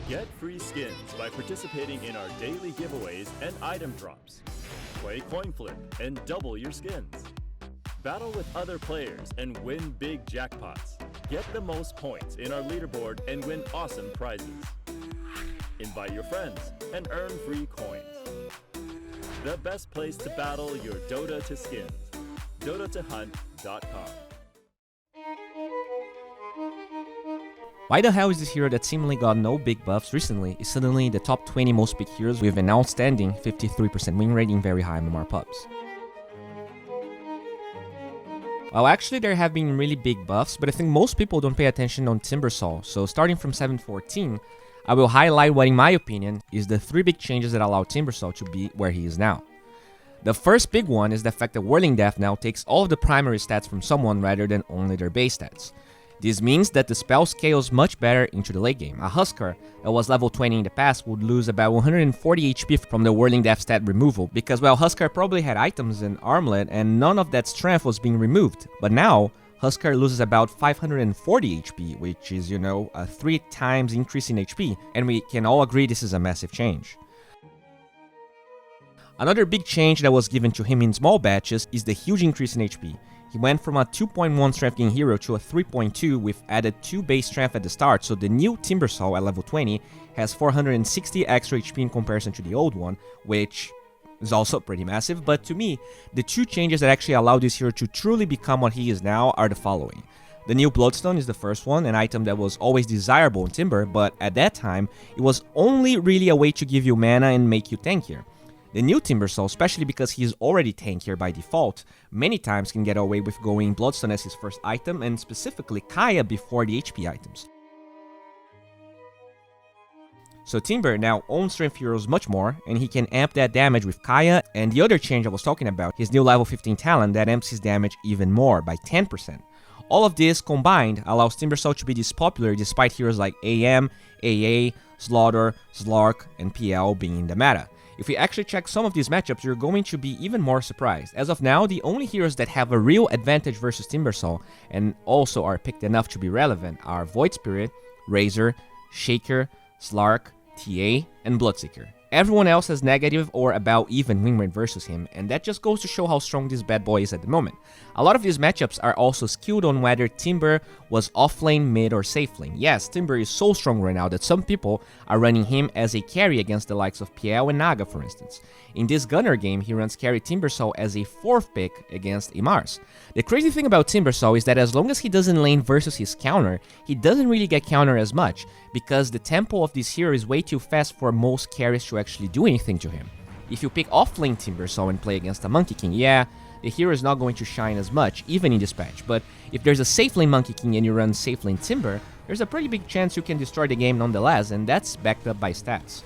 Get free skins by participating in our daily giveaways and item drops. Play coin flip and double your skins. Battle with other players and win big jackpots. Get the most points in our leaderboard and win awesome prizes. Invite your friends and earn free coins. The best place to battle your Dota to skins. DotaToHunt.com. Why the hell is this hero that seemingly got no big buffs recently is suddenly in the top 20 most picked heroes with an outstanding 53% win rate in very high MMR pubs? Well, actually there have been really big buffs, but I think most people don't pay attention on Timbersaw, so starting from 714, I will highlight what in my opinion is the 3 big changes that allow Timbersaw to be where he is now. The first big one is the fact that Whirling Death now takes all of the primary stats from someone rather than only their base stats. This means that the spell scales much better into the late game. A Huskar that was level 20 in the past would lose about 140 HP from the Whirling Death stat removal because, well, Huskar probably had items and armlet and none of that strength was being removed. But now, Huskar loses about 540 HP, which is, a 3 times increase in HP, and we can all agree this is a massive change. Another big change that was given to him in small batches is the huge increase in HP. He went from a 2.1 strength gain hero to a 3.2 with added 2 base strength at the start, so the new Timbersaw at level 20 has 460 extra HP in comparison to the old one, which is also pretty massive, but to me, the 2 changes that actually allow this hero to truly become what he is now are the following. The new Bloodstone is the first one, an item that was always desirable in Timber, but at that time, it was only really a way to give you mana and make you tankier. The new Timbersaw, especially because he is already tankier by default, many times can get away with going Bloodstone as his first item and specifically Kaya before the HP items. So Timber now owns strength heroes much more, and he can amp that damage with Kaya, and the other change I was talking about, his new level 15 talent that amps his damage even more by 10%. All of this combined allows Timbersaw to be this popular despite heroes like AM, AA, Slaughter, Slark, and PL being in the meta. If we actually check some of these matchups, you're going to be even more surprised. As of now, the only heroes that have a real advantage versus Timbersaw, and also are picked enough to be relevant, are Void Spirit, Razor, Shaker, Slark, TA, and Bloodseeker. Everyone else has negative or about even win rate versus him, and that just goes to show how strong this bad boy is at the moment. A lot of these matchups are also skewed on whether Timber was offlane, mid, or safe lane. Yes, Timber is so strong right now that some people are running him as a carry against the likes of PL and Naga, for instance. In this Gunner game, he runs carry Timbersaw as a 4th pick against Imars. The crazy thing about Timbersaw is that as long as he doesn't lane versus his counter, he doesn't really get counter as much, because the tempo of this hero is way too fast for most carries to actually do anything to him. If you pick offlane Timbersaw and play against a Monkey King, yeah, the hero is not going to shine as much, even in this patch, but if there's a safe lane Monkey King and you run safe lane Timber, there's a pretty big chance you can destroy the game nonetheless, and that's backed up by stats.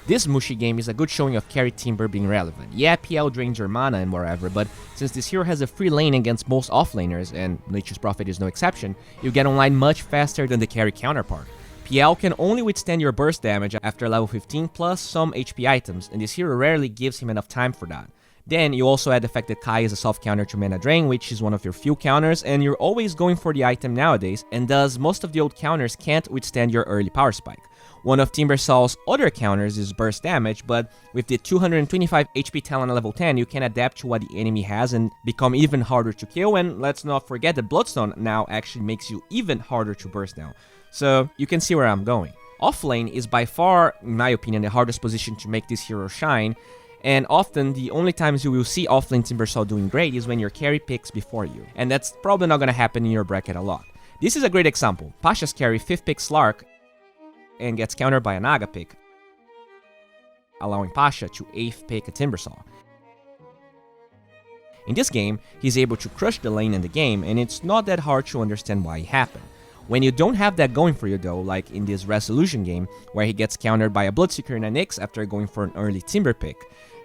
This Mushi game is a good showing of carry Timber being relevant. Yeah, PL drains your mana and whatever, but since this hero has a free lane against most offlaners, and Nature's Prophet is no exception, you get online much faster than the carry counterpart. PL can only withstand your burst damage after level 15 plus some HP items, and this hero rarely gives him enough time for that. Then you also add the fact that Kai is a soft counter to mana drain, which is one of your few counters, and you're always going for the item nowadays, and thus most of the old counters can't withstand your early power spike. One of Timbersaw's other counters is burst damage, but with the 225 HP talent at level 10, you can adapt to what the enemy has and become even harder to kill, and let's not forget that Bloodstone now actually makes you even harder to burst now. So you can see where I'm going. Offlane is by far, in my opinion, the hardest position to make this hero shine, and often the only times you will see offlane Timbersaw doing great is when your carry picks before you, and that's probably not going to happen in your bracket a lot. This is a great example. Pasha's carry 5th pick Slark and gets countered by a Naga pick, allowing Pasha to 8th pick a Timbersaw. In this game, he's able to crush the lane in the game, and it's not that hard to understand why it happened. When you don't have that going for you though, like in this Resolution game, where he gets countered by a Bloodseeker and a Nyx after going for an early Timber pick.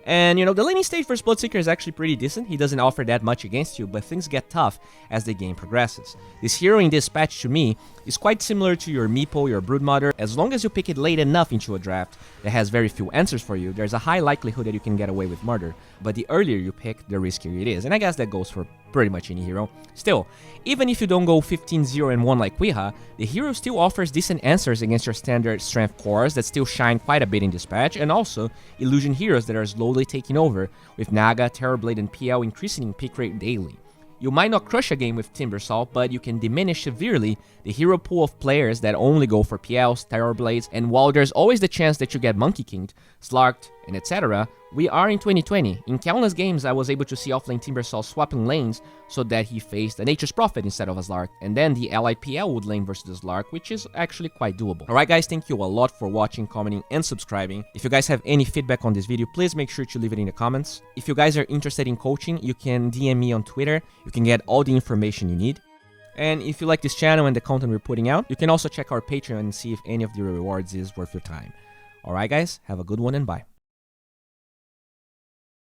And the laning stage for Bloodseeker is actually pretty decent. He doesn't offer that much against you, but things get tough as the game progresses. This hero in this patch, to me, is quite similar to your Meepo, your Broodmother. As long as you pick it late enough into a draft that has very few answers for you, there's a high likelihood that you can get away with murder. But the earlier you pick, the riskier it is. And I guess that goes for pretty much any hero. Still, even if you don't go 15-0-1 like Quiha, the hero still offers decent answers against your standard strength cores that still shine quite a bit in this patch, and also illusion heroes that are slowly taking over, with Naga, Terrorblade, and PL increasing in pick rate daily. You might not crush a game with Timbersaw, but you can diminish severely the hero pool of players that only go for PLs, Terrorblades, and while there's always the chance that you get Monkey Kinged, Slarked, and etc., we are in 2020. In countless games, I was able to see offlane Timbersaw swapping lanes so that he faced a Nature's Prophet instead of a Slark, and then the allied PL would lane versus the Slark, which is actually quite doable. Alright guys, thank you a lot for watching, commenting, and subscribing. If you guys have any feedback on this video, please make sure to leave it in the comments. If you guys are interested in coaching, you can DM me on Twitter. You can get all the information you need. And if you like this channel and the content we're putting out, you can also check our Patreon and see if any of the rewards is worth your time. Alright guys, have a good one and bye.